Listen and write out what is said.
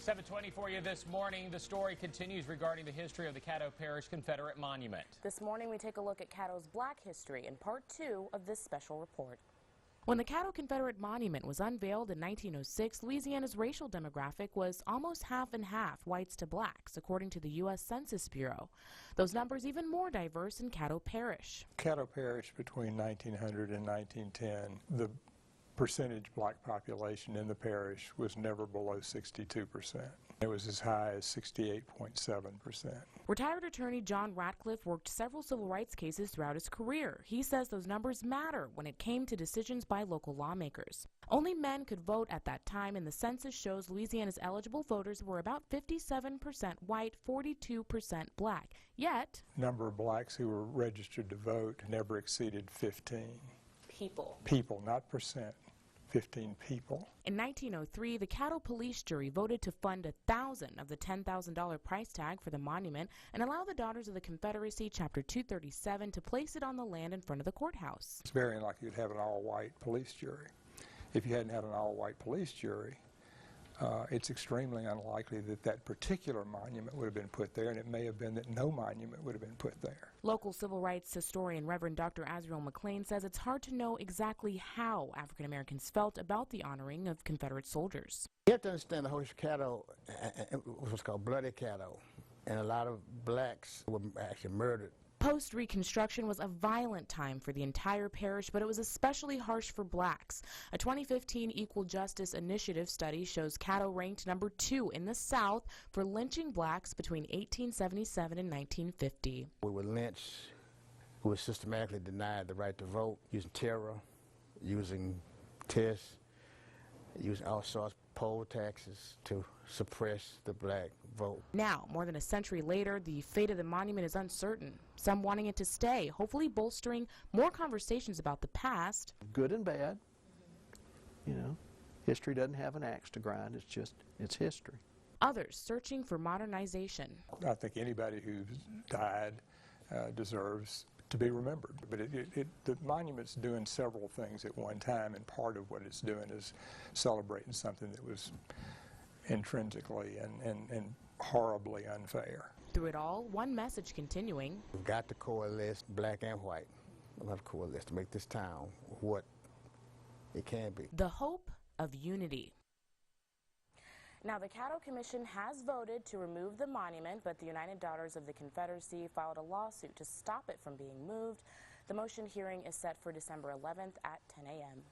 7:20 for you this morning. The story continues regarding the history of the Caddo Parish Confederate Monument. This morning we take a look at Caddo's Black history in part 2 of this special report. When the Caddo Confederate Monument was unveiled in 1906, Louisiana's racial demographic was almost half and half, whites to blacks, according to the U.S. Census Bureau. Those numbers even more diverse in Caddo Parish. Caddo Parish between 1900 and 1910, the percentage black population in the parish was never below 62%. It was as high as 68.7%. Retired attorney John Ratcliffe worked several civil rights cases throughout his career. He says those numbers matter when it came to decisions by local lawmakers. Only men could vote at that time, and the census shows Louisiana's eligible voters were about 57% white, 42% black. Yet, number of blacks who were registered to vote never exceeded 15. People, not percent. 15 people. In 1903, the Caddo Police Jury voted to fund 1,000 of the $10,000 price tag for the monument and allow the Daughters of the Confederacy, Chapter 237, to place it on the land in front of the courthouse. It's very unlikely you'd have an all-white police jury. If you hadn't had an all-white police jury, it's extremely unlikely that that particular monument would have been put there, and it may have been that no monument would have been put there. Local civil rights historian Reverend Dr. Azriel McLean says it's hard to know exactly how African Americans felt about the honoring of Confederate soldiers. You have to understand the whole Caddo was called Bloody Caddo, and a lot of blacks were actually murdered. Post-Reconstruction was a violent time for the entire parish, but it was especially harsh for blacks. A 2015 Equal Justice Initiative study shows Caddo ranked number 2 in the South for lynching blacks between 1877 and 1950. We were lynched. We were systematically denied the right to vote, using terror, using tests, using all sorts of poll taxes to suppress the black vote. Now, more than a century later, the fate of the monument is uncertain. Some wanting it to stay, hopefully bolstering more conversations about the past. Good and bad. You know, history doesn't have an axe to grind. It's history. Others searching for modernization. I think anybody who's died deserves to be remembered. But the monument's doing several things at one time, and part of what it's doing is celebrating something that was intrinsically and horribly unfair. Through it all, one message continuing. We've got to coalesce, black and white. We'll have to coalesce to make this town what it can be. The hope of unity. Now, the Caddo Commission has voted to remove the monument, but the United Daughters of the Confederacy filed a lawsuit to stop it from being moved. The motion hearing is set for December 11th at 10 a.m.